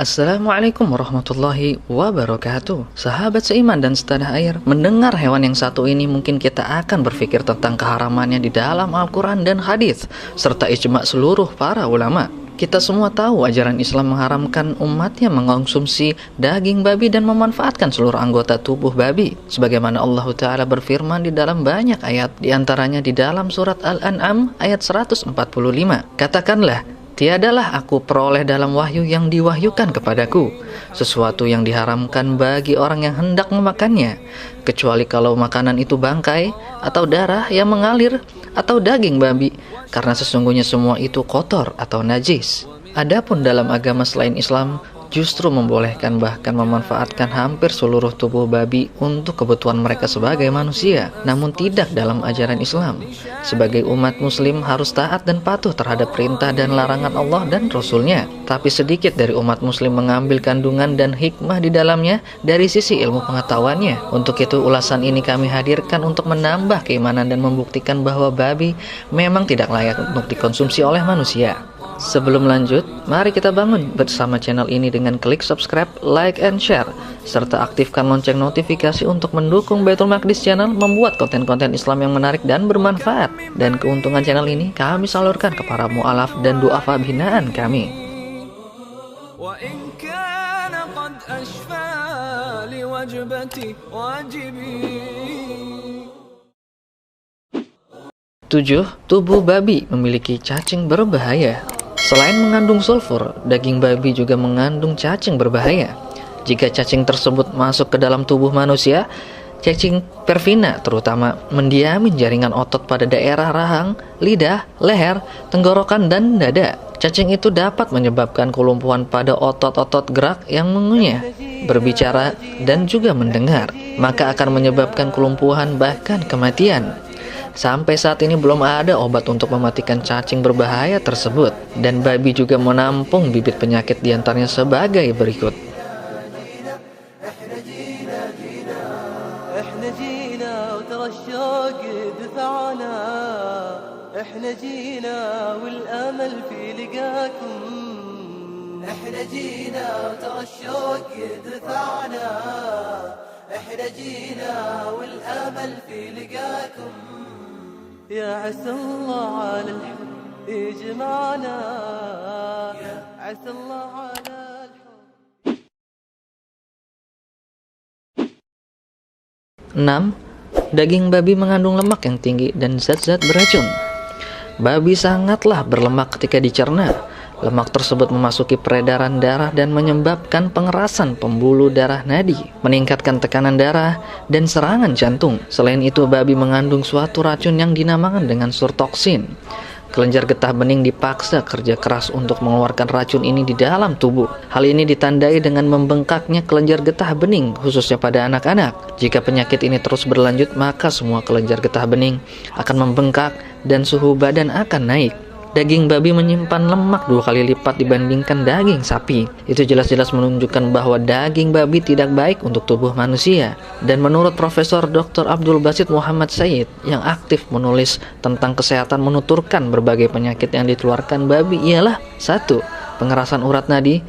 Assalamualaikum warahmatullahi wabarakatuh. Sahabat seiman dan setanah air, mendengar hewan yang satu ini mungkin kita akan berpikir tentang keharamannya di dalam Al-Quran dan hadis serta ijma' seluruh para ulama. Kita semua tahu ajaran Islam mengharamkan umatnya mengonsumsi daging babi dan memanfaatkan seluruh anggota tubuh babi. Sebagaimana Allah Ta'ala berfirman di dalam banyak ayat, diantaranya di dalam surat Al-An'am ayat 145. Katakanlah, tiadalah aku peroleh dalam wahyu yang diwahyukan kepadaku sesuatu yang diharamkan bagi orang yang hendak memakannya, kecuali kalau makanan itu bangkai atau darah yang mengalir atau daging babi, karena sesungguhnya semua itu kotor atau najis. Adapun dalam agama selain Islam justru membolehkan bahkan memanfaatkan hampir seluruh tubuh babi untuk kebutuhan mereka sebagai manusia, namun tidak dalam ajaran Islam. Sebagai umat muslim harus taat dan patuh terhadap perintah dan larangan Allah dan Rasul-Nya. Tapi sedikit dari umat muslim mengambil kandungan dan hikmah di dalamnya dari sisi ilmu pengetahuannya. Untuk itu ulasan ini kami hadirkan untuk menambah keimanan dan membuktikan bahwa babi memang tidak layak untuk dikonsumsi oleh manusia. Sebelum lanjut, mari kita bangun bersama channel ini dengan klik subscribe, like, and share, serta aktifkan lonceng notifikasi untuk mendukung Baitul Maqdis Channel membuat konten-konten Islam yang menarik dan bermanfaat. Dan keuntungan channel ini kami salurkan ke para mu'alaf dan du'afa binaan kami. 7. Tubuh babi memiliki cacing berbahaya. Selain mengandung sulfur, daging babi juga mengandung cacing berbahaya. Jika cacing tersebut masuk ke dalam tubuh manusia, cacing perfina terutama mendiami jaringan otot pada daerah rahang, lidah, leher, tenggorokan, dan dada. Cacing itu dapat menyebabkan kelumpuhan pada otot-otot gerak yang mengunyah, berbicara, dan juga mendengar. Maka akan menyebabkan kelumpuhan bahkan kematian. Sampai saat ini belum ada obat untuk mematikan cacing berbahaya tersebut, dan babi juga menampung bibit penyakit diantaranya sebagai berikut. يا عسى الله على الحب يجمعنا عسى الله على الحب. 6. Daging babi mengandung lemak yang tinggi dan zat-zat beracun. Babi sangatlah berlemak ketika dicerna. Lemak tersebut memasuki peredaran darah dan menyebabkan pengerasan pembuluh darah nadi, meningkatkan tekanan darah, dan serangan jantung. Selain itu, babi mengandung suatu racun yang dinamakan dengan surtoksin. Kelenjar getah bening dipaksa kerja keras untuk mengeluarkan racun ini di dalam tubuh. Hal ini ditandai dengan membengkaknya kelenjar getah bening, khususnya pada anak-anak. Jika penyakit ini terus berlanjut, maka semua kelenjar getah bening akan membengkak dan suhu badan akan naik. Daging babi menyimpan lemak 2 kali lipat dibandingkan daging sapi. Itu jelas-jelas menunjukkan bahwa daging babi tidak baik untuk tubuh manusia. Dan menurut Profesor Dr. Abdul Basit Muhammad Sayyid yang aktif menulis tentang kesehatan menuturkan berbagai penyakit yang dikeluarkan babi ialah 1. Pengerasan urat nadi,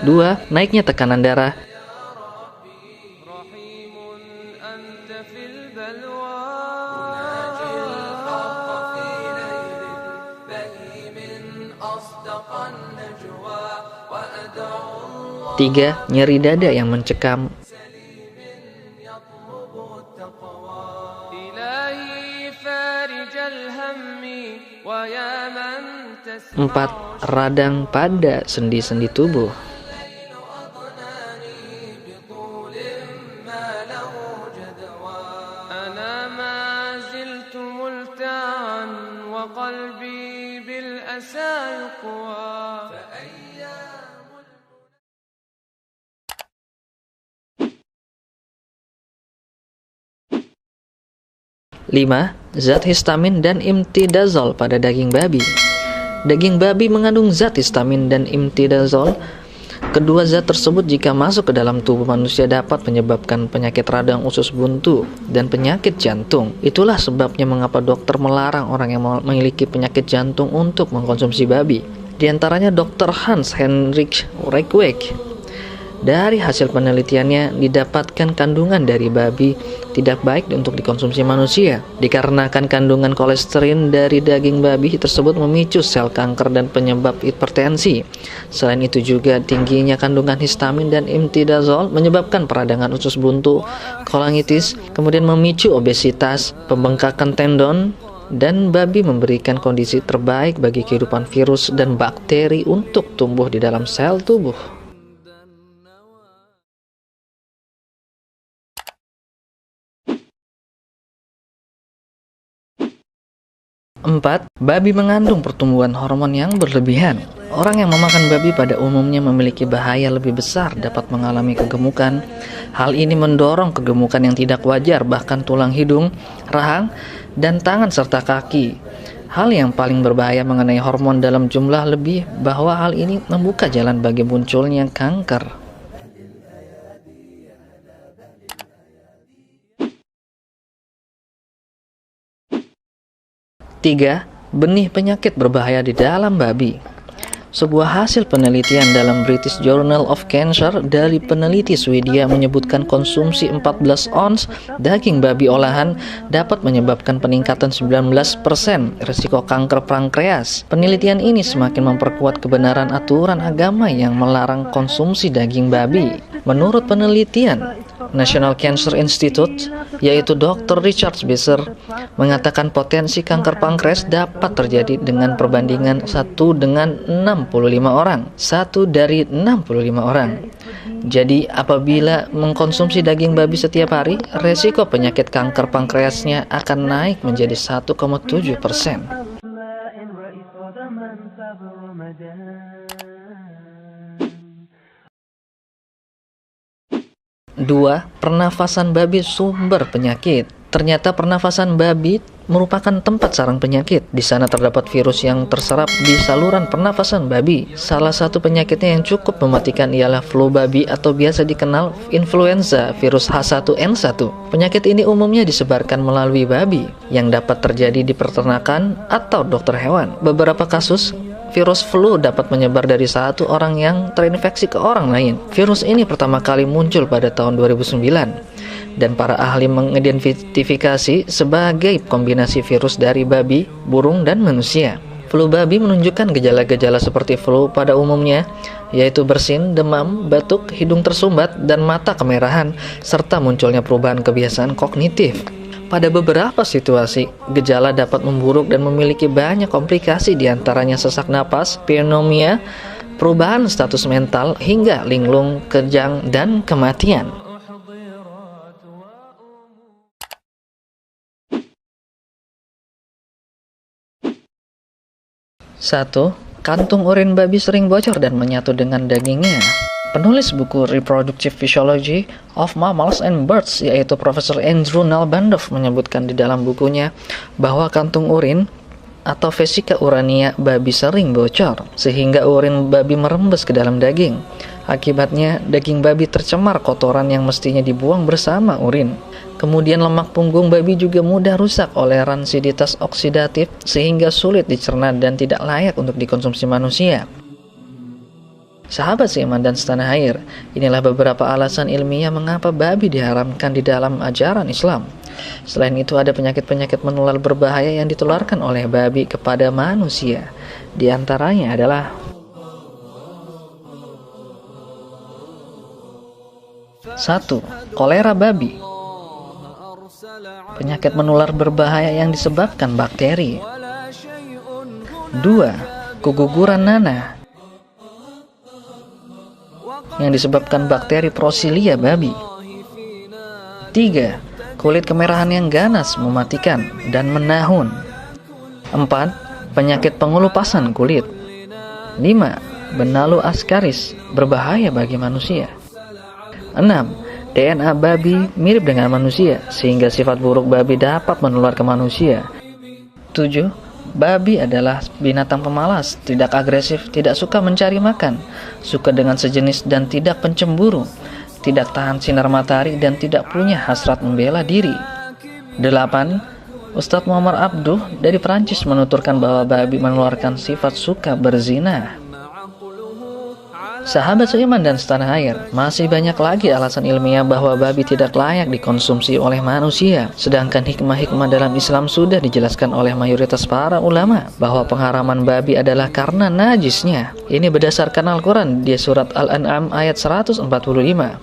2. Naiknya tekanan darah, 3. Nyeri dada yang mencekam, 4. Radang pada sendi-sendi tubuh, 5. Zat histamin dan imtidazol pada daging babi. Daging babi mengandung zat histamin dan imtidazol Kedua zat tersebut jika masuk ke dalam tubuh manusia dapat menyebabkan penyakit radang usus buntu dan penyakit jantung. Itulah sebabnya mengapa dokter melarang orang yang memiliki penyakit jantung untuk mengkonsumsi babi. Di antaranya Dr. Hans Henrik Reickweg. Dari hasil penelitiannya didapatkan kandungan dari babi tidak baik untuk dikonsumsi manusia dikarenakan kandungan kolesterin dari daging babi tersebut memicu sel kanker dan penyebab hipertensi. Selain itu juga tingginya kandungan histamin dan imtidazol menyebabkan peradangan usus buntu, kolangitis, kemudian memicu obesitas, pembengkakan tendon, dan babi memberikan kondisi terbaik bagi kehidupan virus dan bakteri untuk tumbuh di dalam sel tubuh. 4. Babi mengandung pertumbuhan hormon yang berlebihan. Orang yang memakan babi pada umumnya memiliki bahaya lebih besar dapat mengalami kegemukan. Hal ini mendorong kegemukan yang tidak wajar, bahkan tulang hidung, rahang, dan tangan serta kaki. Hal yang paling berbahaya mengenai hormon dalam jumlah lebih bahwa hal ini membuka jalan bagi munculnya kanker. 3. Benih penyakit berbahaya di dalam babi. Sebuah hasil penelitian dalam British Journal of Cancer dari peneliti Swedia menyebutkan konsumsi 14 ons daging babi olahan dapat menyebabkan peningkatan 19% risiko kanker pankreas. Penelitian ini semakin memperkuat kebenaran aturan agama yang melarang konsumsi daging babi. Menurut penelitian National Cancer Institute, yaitu Dr. Richard Besser, mengatakan potensi kanker pankreas dapat terjadi dengan perbandingan 1 dengan 65 orang, 1 dari 65 orang. Jadi apabila mengkonsumsi daging babi setiap hari, resiko penyakit kanker pankreasnya akan naik menjadi 1,7%. 2. Pernafasan babi sumber penyakit. Ternyata pernafasan babi merupakan tempat sarang penyakit. Di sana terdapat virus yang terserap di saluran pernafasan babi. Salah satu penyakitnya yang cukup mematikan ialah flu babi atau biasa dikenal influenza virus H1N1. Penyakit ini umumnya disebarkan melalui babi yang dapat terjadi di peternakan atau dokter hewan. Beberapa kasus virus flu dapat menyebar dari satu orang yang terinfeksi ke orang lain. Virus ini pertama kali muncul pada tahun 2009 dan para ahli mengidentifikasi sebagai kombinasi virus dari babi, burung, dan manusia. Flu babi menunjukkan gejala-gejala seperti flu pada umumnya, yaitu bersin, demam, batuk, hidung tersumbat, dan mata kemerahan, serta munculnya perubahan kebiasaan kognitif. Pada beberapa situasi, gejala dapat memburuk dan memiliki banyak komplikasi diantaranya sesak napas, pneumonia, perubahan status mental, hingga linglung, kejang, dan kematian. 1. Kantung urin babi sering bocor dan menyatu dengan dagingnya. Penulis buku Reproductive Physiology of Mammals and Birds, yaitu Profesor Andrew Nalbandov, menyebutkan di dalam bukunya bahwa kantung urin atau vesika urania babi sering bocor, sehingga urin babi merembes ke dalam daging. Akibatnya, daging babi tercemar kotoran yang mestinya dibuang bersama urin. Kemudian lemak punggung babi juga mudah rusak oleh ransiditas oksidatif, sehingga sulit dicerna dan tidak layak untuk dikonsumsi manusia. Sahabat seiman dan setanah air, inilah beberapa alasan ilmiah mengapa babi diharamkan di dalam ajaran Islam. Selain itu ada penyakit-penyakit menular berbahaya yang ditularkan oleh babi kepada manusia. Di antaranya adalah 1. Kolera babi. Penyakit menular berbahaya yang disebabkan bakteri. 2. Keguguran nanah yang disebabkan bakteri Proscilia babi. 3. Kulit kemerahan yang ganas, mematikan, dan menahun. 4. Penyakit pengelupasan kulit. 5. Benalu askaris, berbahaya bagi manusia. 6. DNA babi mirip dengan manusia, sehingga sifat buruk babi dapat menular ke manusia. 7. Babi adalah binatang pemalas, tidak agresif, tidak suka mencari makan, suka dengan sejenis dan tidak pencemburu, tidak tahan sinar matahari dan tidak punya hasrat membela diri. 8. Ustadz Muammar Abduh dari Perancis menuturkan bahwa babi mengeluarkan sifat suka berzina. Sahabat seiman dan setanah air, masih banyak lagi alasan ilmiah bahwa babi tidak layak dikonsumsi oleh manusia. Sedangkan hikmah-hikmah dalam Islam sudah dijelaskan oleh mayoritas para ulama bahwa pengharaman babi adalah karena najisnya. Ini berdasarkan Al-Quran di surat Al-An'am ayat 145.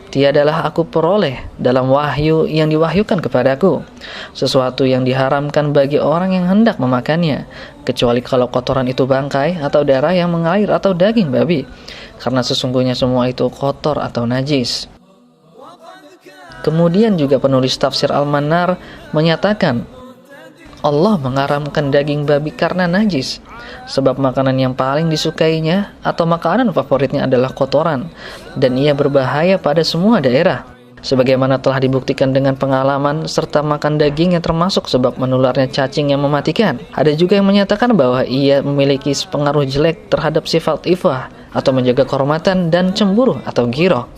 Tiadalah aku peroleh dalam wahyu yang diwahyukan kepadaku sesuatu yang diharamkan bagi orang yang hendak memakannya, kecuali kalau kotoran itu bangkai atau darah yang mengalir atau daging babi, karena sesungguhnya semua itu kotor atau najis. Kemudian juga penulis tafsir Al-Manar menyatakan Allah mengharamkan daging babi karena najis, sebab makanan yang paling disukainya atau makanan favoritnya adalah kotoran, dan ia berbahaya pada semua daerah. Sebagaimana telah dibuktikan dengan pengalaman serta makan daging yang termasuk sebab menularnya cacing yang mematikan. Ada juga yang menyatakan bahwa ia memiliki pengaruh jelek terhadap sifat ifah atau menjaga kehormatan dan cemburu atau ghirah.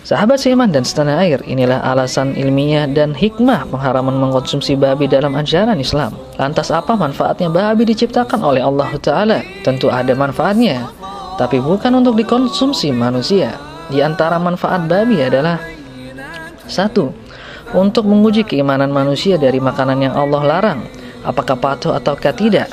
Sahabat seiman dan setanah air, inilah alasan ilmiah dan hikmah pengharaman mengkonsumsi babi dalam ajaran Islam. Lantas apa manfaatnya babi diciptakan oleh Allah Ta'ala? Tentu ada manfaatnya, tapi bukan untuk dikonsumsi manusia. Di antara manfaat babi adalah 1. Untuk menguji keimanan manusia dari makanan yang Allah larang, apakah patuh ataukah tidak.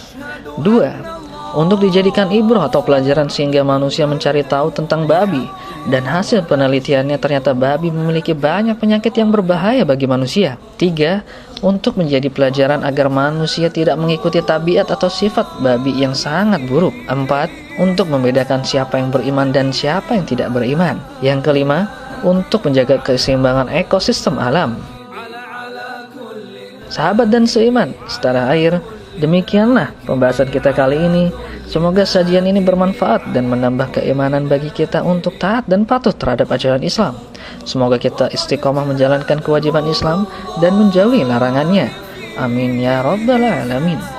2. Untuk dijadikan ibrah atau pelajaran sehingga manusia mencari tahu tentang babi, dan hasil penelitiannya ternyata babi memiliki banyak penyakit yang berbahaya bagi manusia. 3. Untuk menjadi pelajaran agar manusia tidak mengikuti tabiat atau sifat babi yang sangat buruk. 4. Untuk membedakan siapa yang beriman dan siapa yang tidak beriman. Yang kelima, untuk menjaga keseimbangan ekosistem alam. Sahabat dan seiman setanah air, demikianlah pembahasan kita kali ini. Semoga sajian ini bermanfaat dan menambah keimanan bagi kita untuk taat dan patuh terhadap ajaran Islam. Semoga kita istiqomah menjalankan kewajiban Islam dan menjauhi larangannya. Amin ya rabbal alamin.